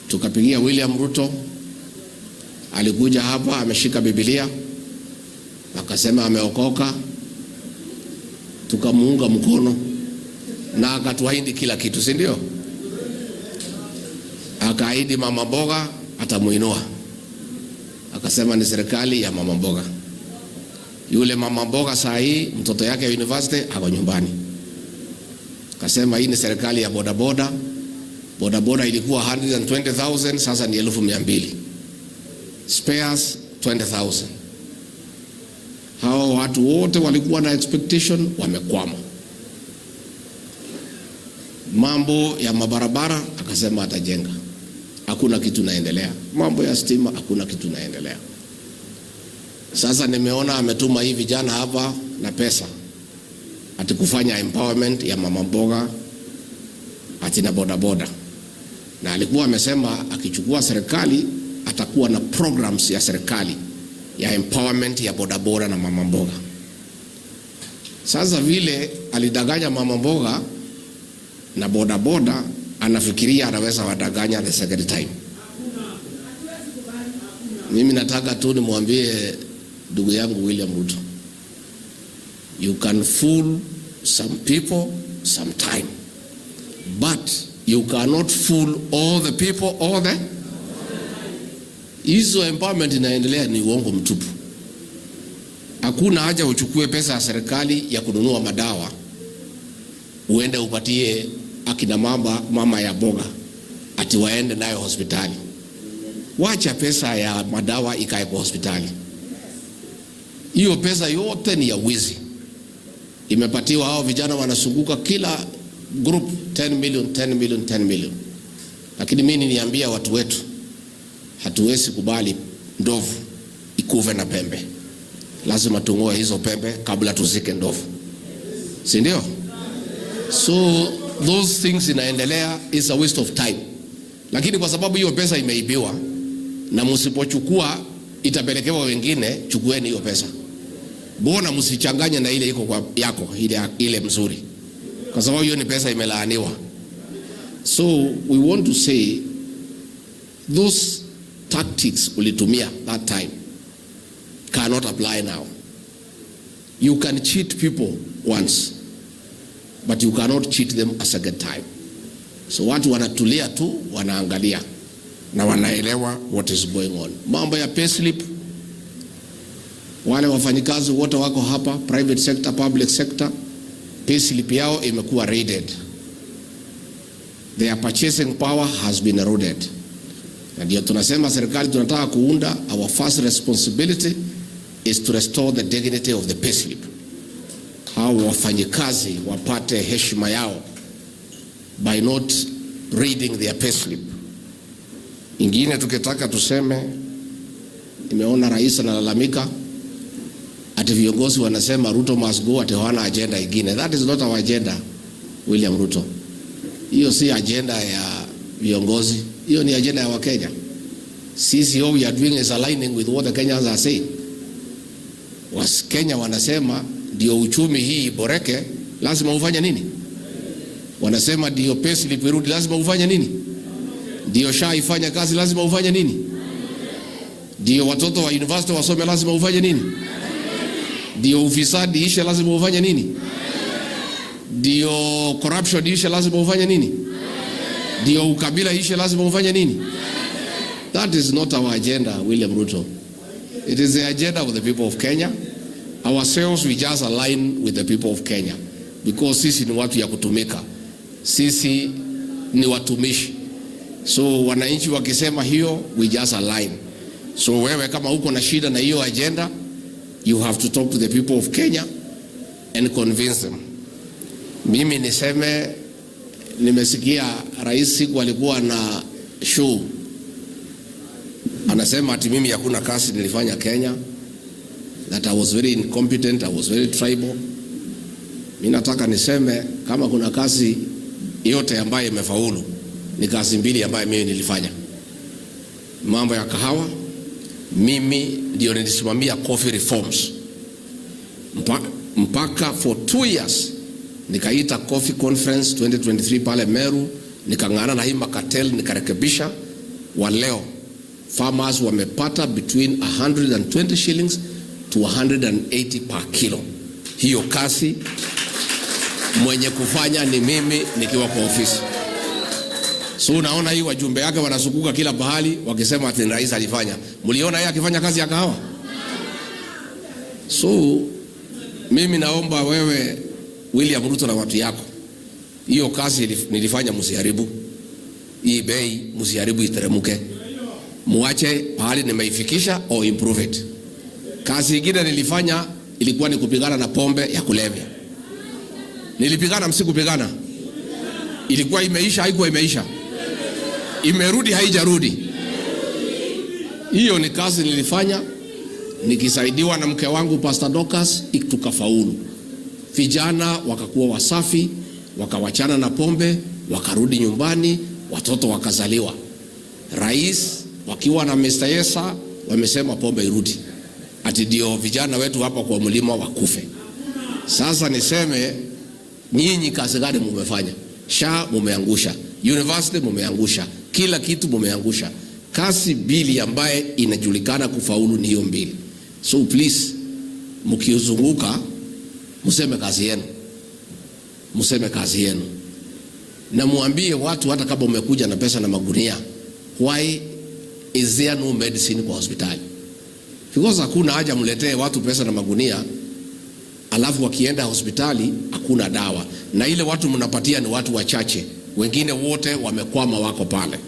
tukapigia William Ruto. Alikuja hapa ameshika Biblia, akasema ameokoka, tukamuunga mkono na akatuahidi kila kitu, si ndio? Akaahidi mama mboga atamuinua, akasema ni serikali ya mama mboga. Yule mama mboga saa hii mtoto yake ya university ako nyumbani. Akasema hii ni serikali ya bodaboda. Bodaboda ilikuwa 120,000, sasa ni 200,000. Spares 20,000. Hao watu wote walikuwa na expectation, wamekwama. Mambo ya mabarabara akasema atajenga, hakuna kitu naendelea. Mambo ya stima hakuna kitu naendelea. Sasa nimeona ametuma hii vijana hapa na pesa ati kufanya empowerment ya mama mboga ati na bodaboda, na alikuwa amesema akichukua serikali atakuwa na programs ya serikali ya empowerment ya bodaboda na mama mboga. Sasa vile alidanganya mama mboga na bodaboda, anafikiria anaweza wadanganya the second time. Mimi nataka tu nimwambie ndugu yangu William Ruto, you can fool some people sometime, but you cannot fool all the people all the. Hizo empowerment inaendelea ni uongo mtupu. Hakuna haja uchukue pesa ya serikali ya kununua madawa uende upatie akina mama ya boga ati waende nayo hospitali. Wacha pesa ya madawa ikae kwa hospitali. Hiyo pesa yote ni ya wizi. Imepatiwa hao vijana wanasunguka kila group 10 million, 10 million, 10 million. Lakini mimi niambia watu wetu, hatuwezi kubali ndovu ikuve na pembe. Lazima tungoe hizo pembe kabla tuzike ndovu, si ndio? So those things inaendelea is a waste of time. Lakini kwa sababu hiyo pesa imeibiwa na msipochukua itapelekewa wengine, chukueni hiyo pesa. Mbona msichanganye na ile iko kwa yako, ile mzuri, kwa sababu hiyo ni pesa imelaaniwa. So we want to say those tactics ulitumia that time cannot apply now. You can cheat people once, but you cannot cheat them a second time. So watu wanatulia tu, wanaangalia na wanaelewa what is going on. Mambo ya payslip, wale wafanyikazi wote wako hapa, private sector, public sector, payslip yao imekuwa raided. Their purchasing power has been eroded. Na ndio tunasema serikali tunataka kuunda, our first responsibility is to restore the dignity of the payslip. Hao wafanyikazi wapate heshima yao by not reading their payslip. Ingine tukitaka tuseme, nimeona rais analalamika ati viongozi wanasema Ruto must go, ati hawana agenda ingine. That is not our agenda, William Ruto. Hiyo si agenda ya viongozi, hiyo ni agenda ya Wakenya. Sisi all we are doing is aligning with what the Kenyans are saying. Kenya wanasema ndio uchumi hii iboreke, lazima ufanye nini? Wanasema ndio payslip irudi, lazima ufanye nini? Ndio SHA ifanye kazi, lazima ufanye nini? Ndio watoto wa university wasome, lazima ufanye nini? Ndio ufisadi ishe, lazima ufanye nini? Ndio corruption ishe, lazima ufanye nini? Ndio ukabila ishe, lazima ufanye nini? That is not our agenda, William Ruto. It is the agenda of the people of Kenya. Ourselves, we just align with the people of Kenya because sisi ni watu ya kutumika, sisi ni watumishi. So wananchi wakisema hiyo, we just align. So wewe kama uko na shida na hiyo agenda, you have to talk to the people of Kenya and convince them. Mimi niseme, nimesikia rais siku alikuwa na show anasema ati mimi hakuna kazi nilifanya Kenya, that I was very incompetent, I was very tribal. Mimi nataka niseme kama kuna kazi yote ambayo imefaulu ni kazi mbili ambayo mimi nilifanya. Mambo ya kahawa, mimi ndio nilisimamia coffee reforms mpaka for 2 years. Nikaita coffee conference 2023 pale Meru, nikangana na hii cartel, nikarekebisha wa leo farmers wamepata between 120 shillings to 180 per kilo. Hiyo kasi mwenye kufanya ni mimi nikiwa kwa ofisi. So unaona hii wajumbe yake wanasukuka kila pahali wakisema ati rais alifanya. Mliona yeye akifanya kazi ya kahawa? So mimi naomba wewe William Ruto na watu yako, hiyo kazi nilifanya msiharibu. Hii bei msiharibu iteremuke. Muache pahali nimeifikisha au improve it. Kazi nyingine nilifanya ilikuwa ni kupigana na pombe ya kulevya. Nilipigana msikupigana? Ilikuwa imeisha haikuwa imeisha? Imerudi haijarudi? Hiyo ni kazi nilifanya nikisaidiwa na mke wangu Pastor Dorcas, tukafaulu. Vijana wakakuwa wasafi, wakawachana na pombe, wakarudi nyumbani, watoto wakazaliwa. Rais wakiwa na Mr. Yesa wamesema pombe irudi. Ati ndio vijana wetu hapa kwa mlima wakufe. Sasa niseme nyinyi kazi gani mumefanya? SHA mumeangusha, university mumeangusha, kila kitu mumeangusha. Kazi mbili ambaye inajulikana kufaulu ni hiyo mbili. So please, mkiuzunguka museme kazi yenu. Museme kazi yenu. Na muambie watu hata kama umekuja na pesa na magunia, why is there no medicine kwa hospitali? Because hakuna haja mletee watu pesa na magunia alafu wakienda hospitali hakuna dawa. Na ile watu mnapatia ni watu wachache, wengine wote wamekwama wako pale.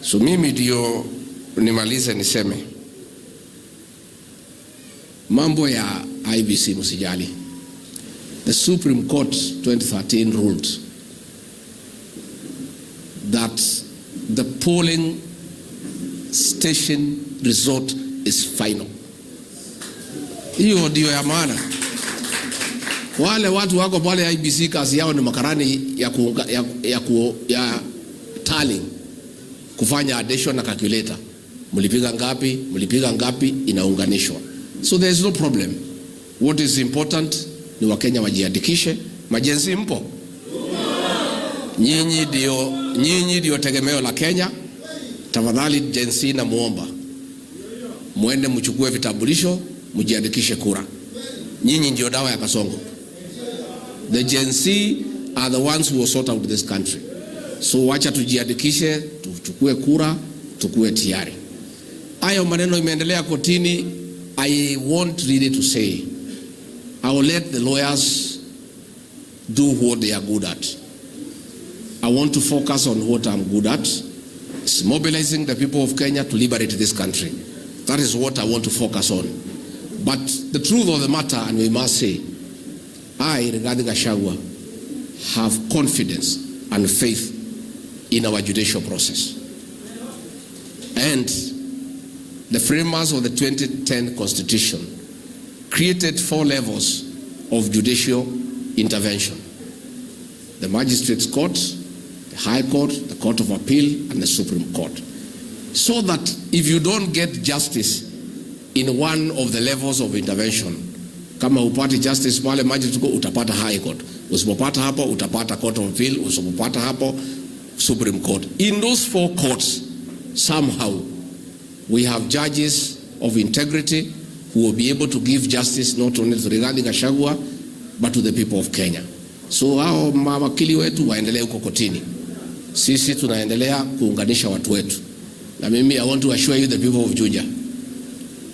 So mimi ndio nimalize niseme mambo ya IBC msijali. The Supreme Court 2013 ruled that the polling station result is final. Hiyo ndio ya maana. Wale watu wako pale IBC kazi yao ni makarani ya tallying, kufanya addition na calculator. Mlipiga ngapi inaunganishwa. So there is no problem. What is important ni Wakenya wajiandikishe. Majenzi mpo? Nyinyi ndio tegemeo la Kenya. Tafadhali jensi na muomba muende mchukue vitambulisho, mjiandikishe kura. Nyinyi ndio dawa ya kasongo. The Gen Z are the ones who will sort out this country. So wacha tujiandikishe, tuchukue kura, tukue tayari. Hayo maneno imeendelea kotini. I want really to say, I will let the lawyers do what they are good at. I want to focus on what I'm good at. It's mobilizing the people of Kenya to liberate this country. That is what I want to focus on. But the truth of the matter, and we must say, I, Rigathi Gachagua, have confidence and faith in our judicial process. And the framers of the 2010 Constitution created 4 levels of judicial intervention: the Magistrates Court, the High Court, the Court of Appeal, and the Supreme Court. So that if you don't get justice in one of the levels of intervention, kama upati justice pale Magistrate Court, utapata High Court. Usipopata hapo utapata Court of Appeal, usipopata hapo Supreme Court. In those 4 courts, somehow we have judges of integrity who will be able to give justice not only to Rigathi Gachagua but to the people of Kenya. So hao mawakili wetu waendelee huko kotini. Sisi tunaendelea kuunganisha watu wetu. Na mimi I want to assure you the people of Juja,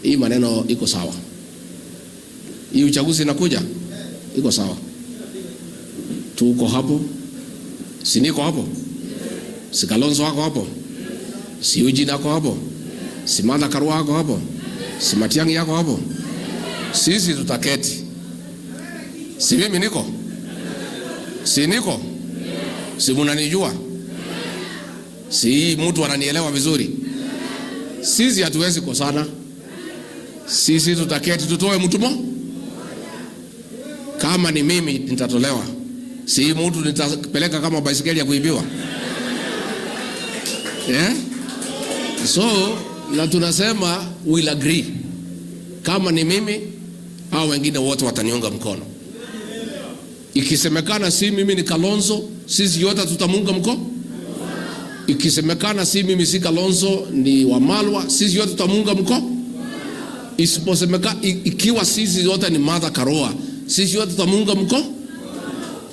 hii maneno iko sawa. Hii uchaguzi inakuja iko sawa. Tuko hapo. Si niko hapo? Si Kalonzo wako hapo? Si Eugene wako hapo? Si Martha Karua wako hapo? Si Matiang'i yako hapo? Sisi tutaketi. Si mimi niko? Si niko? Si munanijua? Si mtu ananielewa vizuri? Sisi hatuwezi kosana. Sisi tutaketi tutoe mtu mmoja. Kama ni mimi nitatolewa. Si mtu nitapeleka kama baisikeli ya kuibiwa. Yeah? So na tunasema we'll agree. Kama ni mimi hao wengine wote wataniunga mkono. Ikisemekana si mimi ni Kalonzo, sisi yote tutamunga mkono. Ikisemekana si mimi si Kalonzo ni Wamalwa, sisi yote tutamuunga mkono. Isiposemekana ikiwa sisi yote ni Martha Karua, sisi yote tutamuunga mkono.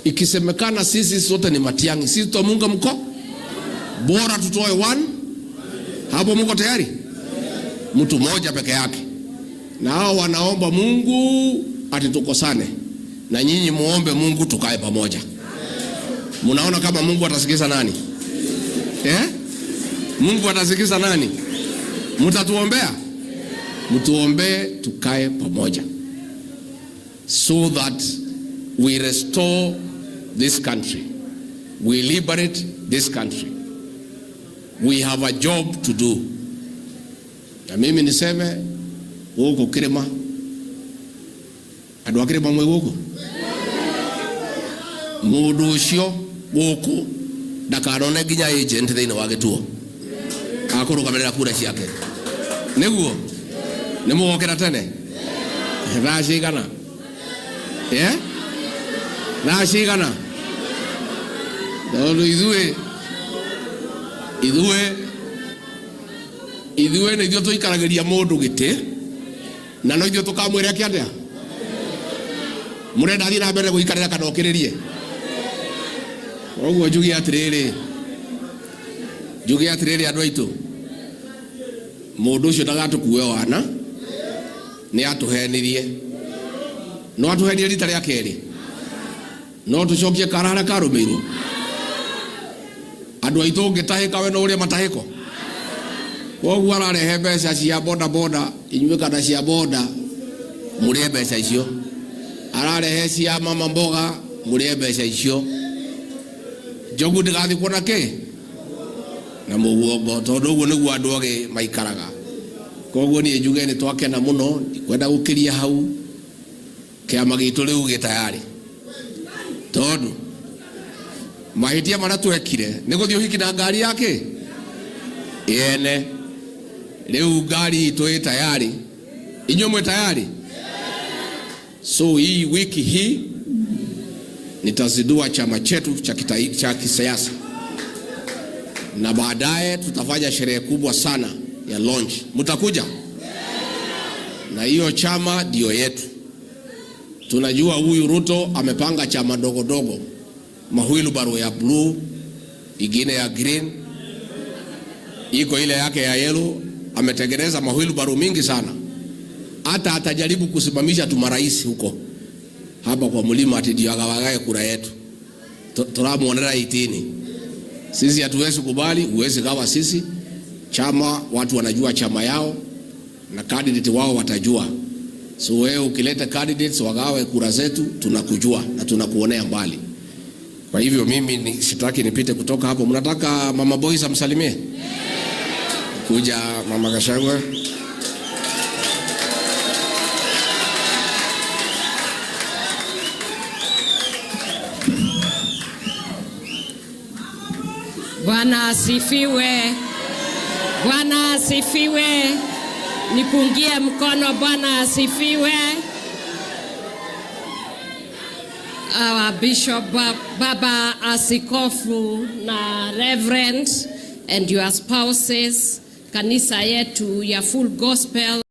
Ikisemekana sisi sote ni Matiang'i, sisi tutamuunga mkono. Bora tutoe one. Hapo mko tayari? Mtu mmoja peke yake. Na hao wanaomba Mungu ati tukosane. Na nyinyi muombe Mungu tukae pamoja. Munaona kama Mungu atasikiza nani? Mungu atasikiza nani? Mtatuombea? Mtuombee tukae pamoja. So that we restore this country. We liberate this country. We have a job to do. Na mimi niseme huko Kirima. Adwa Kirima mwe huko. Mundu ucio huko ndakarone ginya agent thini wa gituo. Akurugamirira kura ciake. Niguo. Nimugokera tene. Rashigana. Rashigana. Ndio ithuĩ nĩ ithuĩ tũikaragĩria mũndũ gĩtĩ na no ithuĩ tũkamwĩra kĩandĩa mũrenda athiĩ na mbere gũikarĩra kana okĩrĩrie. Ũguo njuge atĩrĩrĩ andũ aitũ, mũndũ ũcio ndagatũkue wana, nĩ atũhenirie. No atũhenirie rita rĩa kerĩ, no tũcokie karara karũmĩirwo. Andũ aitũ ngĩtahĩka we no ũrĩa matahĩko. Koguo ararehe mbeca cia boda boda, inyuĩ kana cia boda mũrĩe mbeca icio. Ararehe cia mama mboga mũrĩe mbeca icio. Njogu ndĩgathiĩ kuona kĩ? Na mũguongo, tondũ ũguo nĩguo andũ ogĩ maikaraga. Koguo niĩ njuge nĩ twakena mũno, kwenda gũkĩria hau kĩama gitũ rĩu gĩtayarĩ. Tondũ mahĩtia marĩa twekire nĩ gũthiĩ ũhiki na ngari yake yene. Leo gari itũ ĩ tayari. Inyuĩ mwe tayari? So hii wiki hii nitazindua chama chetu cha kisiasa, na baadaye tutafanya sherehe kubwa sana ya launch. Mtakuja? Na hiyo chama ndio yetu. Tunajua huyu Ruto amepanga chama dogo dogo, mahuilu baro ya blue, ingine ya green, iko ile yake ya yellow. Ametengeneza mahuilu baro mingi sana. Hata atajaribu kusimamisha tumarais huko hapa kwa mlima ati ndio agawagae kura yetu. Turamuonera itini. Sisi hatuwezi kubali, uwezi gawa sisi. Chama watu wanajua chama yao na candidate wao watajua. So wewe ukileta candidates wagawe kura zetu, tunakujua na tunakuonea mbali. Kwa hivyo mimi sitaki nipite kutoka hapo. Mnataka Mama Boys amsalimie? Kuja Mama Gachagua. Bwana asifiwe. Bwana asifiwe. Nipungie mkono. Bwana asifiwe. Our Bishop Baba Askofu na Reverend and your spouses, kanisa yetu ya Full Gospel